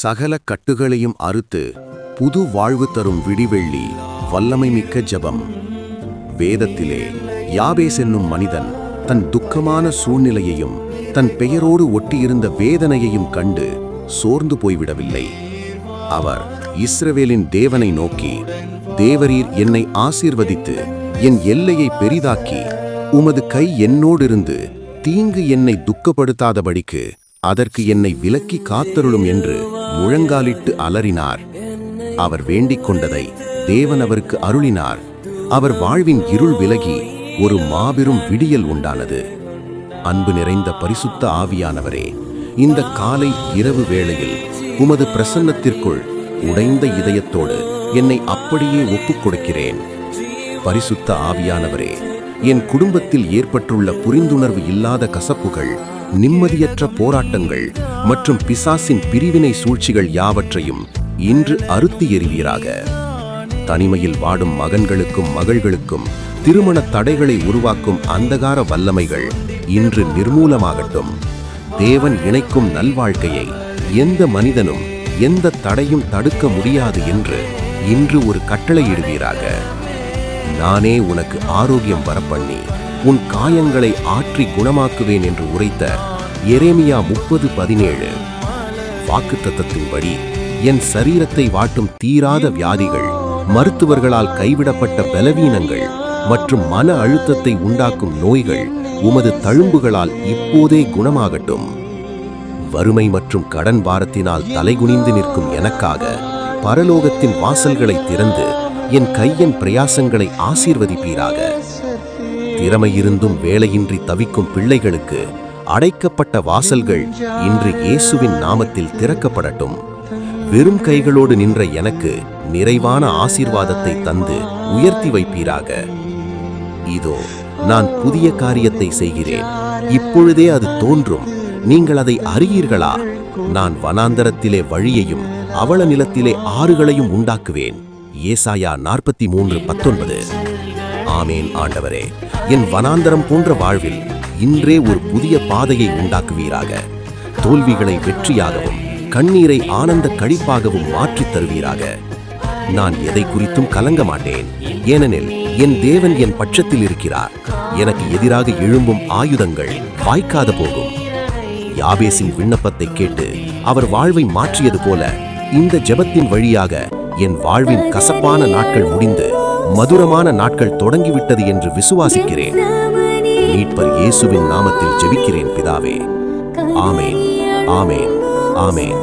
சகல கட்டுகளையும் அறுத்து புது வாழ்வு தரும் விடிவெள்ளி வல்லமைமிக்க ஜெபம். வேதத்திலே யாபேஸ் என்னும் மனிதன் தன் துக்கமான சூழ்நிலையையும் தன் பெயரோடு ஒட்டியிருந்த வேதனையையும் கண்டு சோர்ந்து போய்விடவில்லை. அவர் இஸ்ரவேலின் தேவனை நோக்கி, தேவரீர் என்னை ஆசீர்வதித்து என் எல்லையை பெரிதாக்கி உமது கை என்னோடிருந்து தீங்கு என்னை துக்கப்படுத்தாதபடிக்கு அதற்கு என்னை விலக்கி காத்தருளும் என்று முழங்காலிட்டு அலறினார். அவர் வேண்டிக் கொண்டதை தேவன் அவருக்கு அருளினார். அவர் வாழ்வின் இருள் விலகி ஒரு மாபெரும் விடியல் உண்டானது. அன்பு நிறைந்த பரிசுத்த ஆவியானவரே, இந்த காலை இரவு வேளையில் உமது பிரசன்னத்திற்குள் உடைந்த இதயத்தோடு என்னை அப்படியே ஒப்புக் கொடுக்கிறேன். பரிசுத்த ஆவியானவரே, என் குடும்பத்தில் ஏற்பட்டுள்ள புரிந்துணர்வு இல்லாத கசப்புகள், நிம்மதியற்ற போராட்டங்கள் மற்றும் பிசாசின் பிரிவினை சூழ்ச்சிகள் யாவற்றையும் இன்று அறுத்தி எறிவீராக. தனிமையில் வாடும் மகன்களுக்கும் மகள்களுக்கும் திருமண தடைகளை உருவாக்கும் அந்தகார வல்லமைகள் இன்று நிர்மூலமாகட்டும். தேவன் இணைக்கும் நல்வாழ்க்கையை எந்த மனிதனும் எந்த தடையும் தடுக்க முடியாது என்று இன்று ஒரு கட்டளையிடுவீராக. நானே உனக்கு ஆரோக்கியம் வரப்பண்ணி உன் காயங்களை ஆற்றி குணமாக்குவேன் என்று உரைத்த எரேமியா 30:17 வாக்குத்தத்தத்தின்படி என் சரீரத்தை வாட்டும் தீராத வியாதிகள், மருத்துவர்களால் கைவிடப்பட்ட பலவீனங்கள் மற்றும் மன அழுத்தத்தை உண்டாக்கும் நோய்கள் உமது தழும்புகளால் இப்போதே குணமாகட்டும். வறுமை மற்றும் கடன் பாரத்தினால் தலைகுனிந்து நிற்கும் எனக்காக பரலோகத்தின் வாசல்களை திறந்து என் கையின் பிரயாசங்களை ஆசீர்வதிப்பீராக. திறமையிருந்தும் வேலையின்றி தவிக்கும் பிள்ளைகளுக்கு அடைக்கப்பட்ட வாசல்கள் இன்று இயேசுவின் நாமத்தில் திறக்கப்படட்டும். வெறும் கைகளோடு நின்ற எனக்கு நிறைவான ஆசீர்வாதத்தை தந்து உயர்த்தி வைப்பீராக. இதோ நான் புதிய காரியத்தை செய்கிறேன், இப்பொழுதே அது தோன்றும், நீங்கள் அதை அறியீர்களா? நான் வனாந்தரத்திலே வழியையும் அவல நிலத்திலே ஆறுகளையும் உண்டாக்குவேன். ஏசாயா 43:19. ஆமேன். ஆண்டவரே, என் வனாந்தரம் போன்ற வாழ்வில் இன்றே ஒரு புதிய பாதையை உண்டாக்குவீராக. தோல்விகளை வெற்றியாகவும் கண்ணீரை ஆனந்த களிப்பாகவும் மாற்றித் தருவீராக. நான் எதை குறித்தும் கலங்க மாட்டேன், ஏனெனில் என் தேவன் என் பட்சத்தில் இருக்கிறார். எனக்கு எதிராக எழும்பும் ஆயுதங்கள் வாய்க்காத போகும். யாபேசின் விண்ணப்பத்தை கேட்டு அவர் வாழ்வை மாற்றியது போல இந்த ஜெபத்தின் வழியாக என் வாழ்வின் கசப்பான நாட்கள் முடிந்து மதுரமான நாட்கள் தொடங்கிவிட்டது என்று விசுவாசிக்கிறேன். மீட்பர் இயேசுவின் நாமத்தில் ஜெபிக்கிறேன் பிதாவே. ஆமேன், ஆமேன், ஆமேன்.